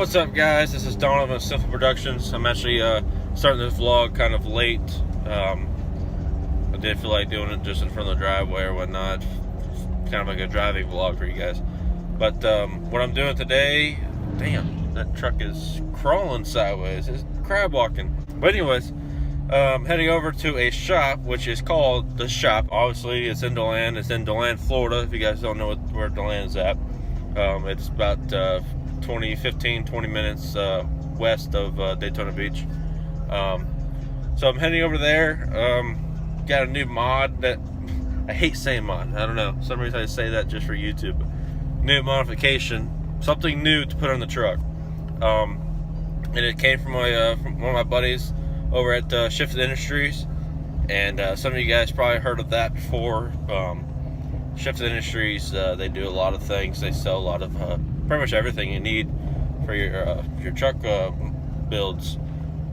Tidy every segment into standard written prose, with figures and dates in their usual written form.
What's up, guys? This is Donovan of Simple Productions. I'm actually starting this vlog kind of late. I did feel like doing it just in front of the driveway or whatnot. Kind of like a driving vlog for you guys. But what I'm doing today, damn, that truck is crawling sideways. It's crab walking. But anyways, heading over to a shop which is called The Shop. Obviously, it's in DeLand. It's in DeLand, Florida. If you guys don't know where DeLand is at, it's about 20 minutes west of Daytona Beach. So I'm heading over there. Got a new mod that I hate saying mod. I don't know. For some reason I say that just for YouTube. New modification, something new to put on the truck. And it came from one of my buddies over at Shifted Industries, and some of you guys probably heard of that before. Shifted Industries, they do a lot of things. They sell a lot of pretty much everything you need for your truck builds.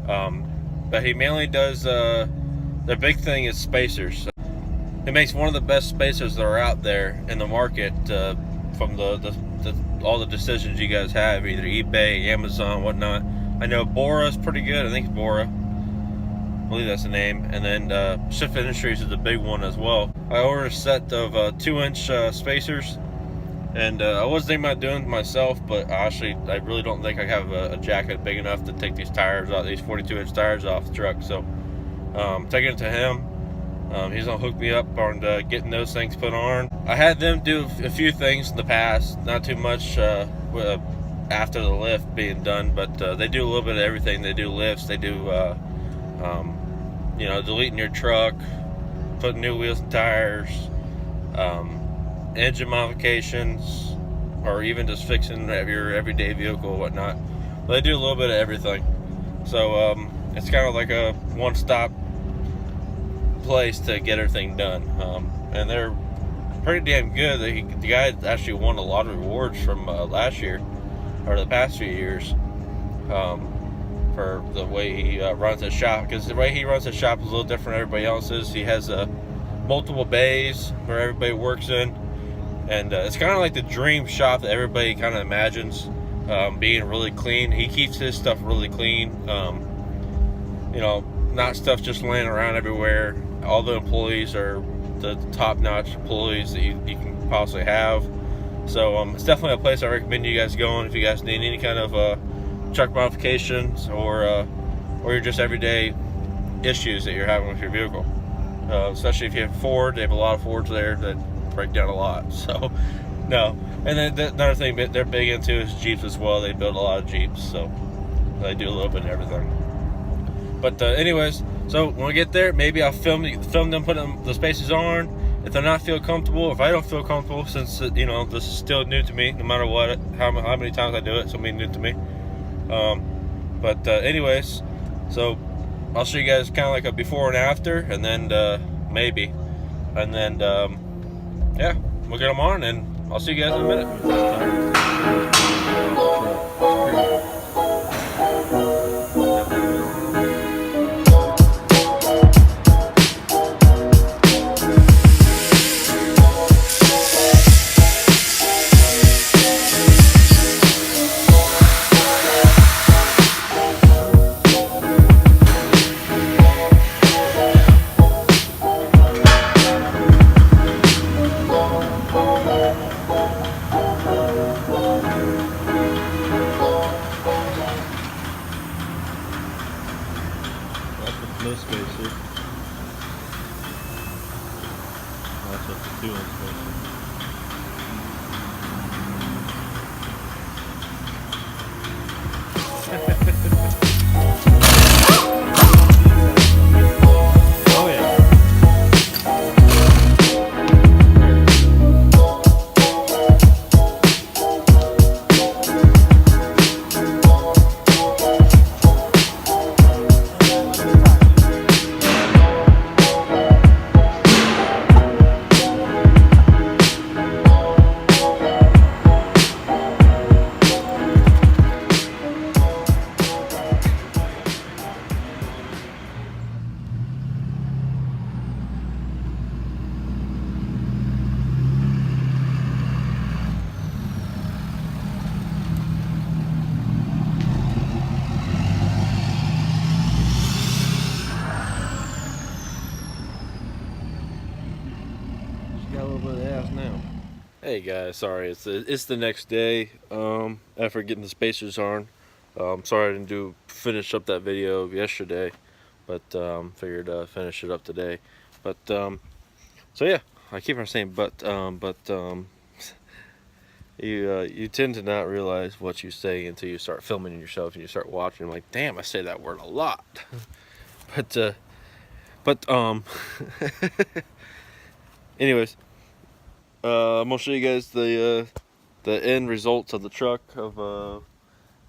But he mainly does their big thing is spacers. He makes one of the best spacers that are out there in the market from all the decisions you guys have, either eBay, Amazon, whatnot. I know Bora's pretty good. I think it's Bora. I believe that's the name. And then Shift Industries is the big one as well. I ordered a set of 2-inch spacers, and I was thinking about doing it myself, but I really don't think I have a jacket big enough to take these tires out, these 42-inch tires off the truck. So taking it to him. He's gonna hook me up on getting those things put on. I had them do a few things in the past, not too much after the lift being done, but they do a little bit of everything. They do lifts, they do deleting your truck, putting new wheels and tires, engine modifications, or even just fixing your everyday vehicle or whatnot. But they do a little bit of everything. So it's kind of like a one-stop place to get everything done, and they're pretty damn good. The guy actually won a lot of rewards from last year, or the past few years, for the way he runs his shop, because the way he runs his shop is a little different than everybody else's. He has multiple bays where everybody works in, and it's kind of like the dream shop that everybody kind of imagines, being really clean. He keeps his stuff really clean, not stuff just laying around everywhere. All the employees are the top-notch employees that you can possibly have. So it's definitely a place I recommend you guys going if you guys need any kind of truck modifications or your just everyday issues that you're having with your vehicle. Especially if you have a Ford. They have a lot of Fords there that break down a lot. So no. And then another thing they're big into is Jeeps as well. They build a lot of Jeeps, so they do a little bit of everything. But anyways, so when we get there, maybe I'll film them putting the spacers on. If they're not feel comfortable, if I don't feel comfortable, since this is still new to me, no matter what, how many times I do it, so new to me. But anyways, so I'll show you guys kind of like a before and after, and then maybe, and then yeah, we'll get them on, and I'll see you guys in a minute. No spacer. That's what the 2-inch spacer. Hey guys, sorry, it's the next day. After getting the spacers on, sorry I didn't finish up that video yesterday, but figured finish it up today. But so yeah, I keep on saying but you tend to not realize what you say until you start filming yourself and you start watching. I'm like, damn, I say that word a lot. but anyways. I'm gonna show you guys the end results of the truck, of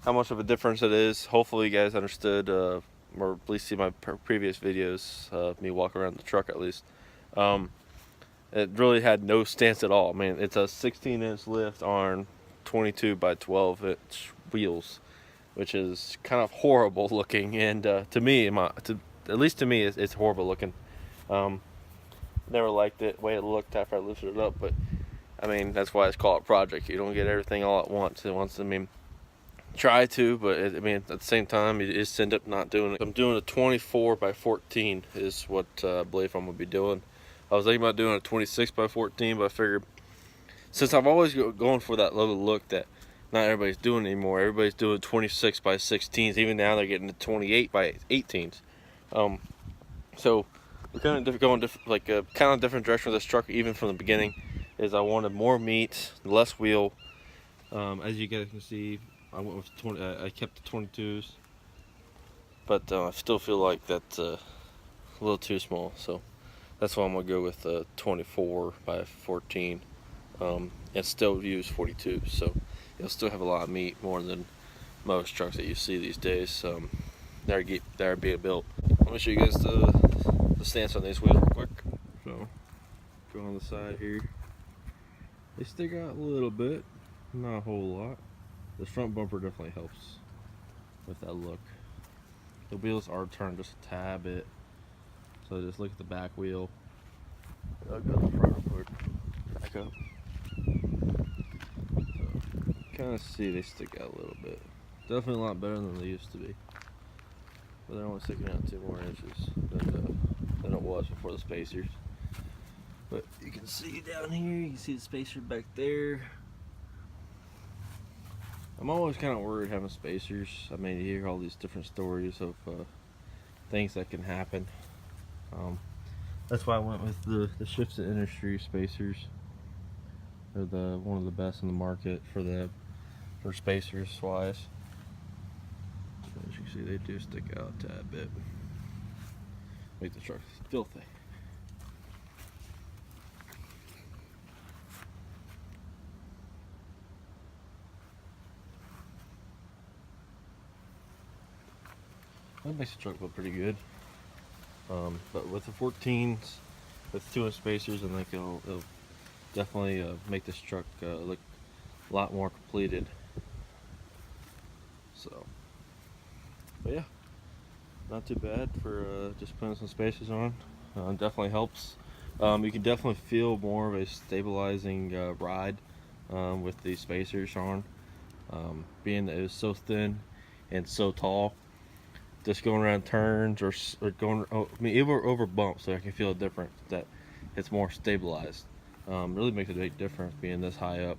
how much of a difference it is. Hopefully you guys understood, or at least see my previous videos, me walk around the truck at least. It really had no stance at all. I mean, it's a 16-inch lift on 22 by 12-inch wheels, which is kind of horrible looking, and to me, at least to me, it's horrible looking. Never liked it, the way it looked after I lifted it up, but I mean, that's why it's called a project. You don't get everything all at once. I mean, try to, but I mean, at the same time, you just end up not doing it. I'm doing a 24 by 14 is what I believe I'm gonna be doing. I was thinking about doing a 26 by 14, but I figured, since I've always going for that little look that not everybody's doing anymore, everybody's doing 26 by 16s. Even now they're getting to 28 by 18s. So we're kind of going like a kind of different direction with this truck, even from the beginning. Is I wanted more meat, less wheel. As you guys can see, I went with 20. I kept the 22s, but I still feel like that's a little too small. So that's why I'm gonna go with 24 by 14, and still use 42. So you'll still have a lot of meat, more than most trucks that you see these days. That are being built. Let me show you guys the stance on these wheels real quick. So go on the side here. They stick out a little bit, not a whole lot. The front bumper definitely helps with that look. The wheels are turned just a tad bit, so just look at the back wheel. I'll go to the front real quick. Back up. So, kind of see they stick out a little bit. Definitely a lot better than they used to be, but they're only sticking out 2 more inches than it was before the spacers. But you can see down here, you can see the spacer back there. I'm always kind of worried having spacers. I mean, you hear all these different stories of things that can happen. That's why I went with the Shifted Industry spacers. They're one of the best in the market for spacers wise. As you can see, they do stick out a tad bit. Make the truck filthy. That makes the truck look pretty good. But with the 14s, with 2-inch spacers, I think it'll definitely make this truck look a lot more completed. So, but yeah, not too bad for just putting some spacers on. Definitely helps. You can definitely feel more of a stabilizing ride with these spacers on, being that it was so thin and so tall. Just going around turns or going, I mean, even over bumps, so I can feel a difference that it's more stabilized. Really makes a big difference being this high up.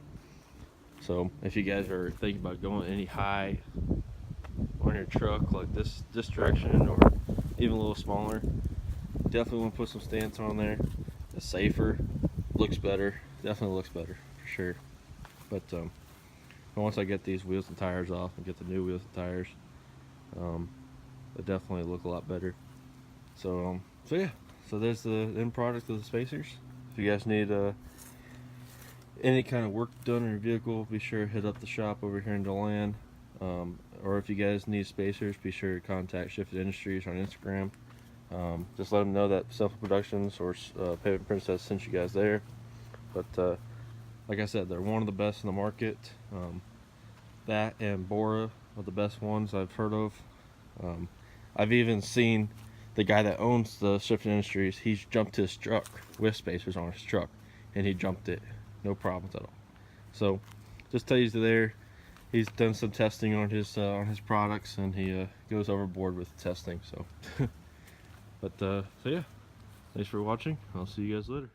So if you guys are thinking about going any high on your truck, like this direction or even a little smaller, definitely want to put some stance on there. It's safer, looks better, definitely looks better for sure. But once I get these wheels and tires off and get the new wheels and tires, they definitely look a lot better. So yeah, so there's the end product of the spacers. If you guys need any kind of work done on your vehicle, be sure to hit up the shop over here in DeLand. Or if you guys need spacers, be sure to contact Shifted Industries on Instagram. Just let them know that SEMA Productions or Pavement Princess sent you guys there. But like I said, they're one of the best in the market. That and Bora are the best ones I've heard of. I've even seen the guy that owns the Shifted Industries, he's jumped his truck with spacers on his truck, and he jumped it, no problems at all. So just tell you there, he's done some testing on his products, and he goes overboard with testing. So, but so yeah, thanks for watching. I'll see you guys later.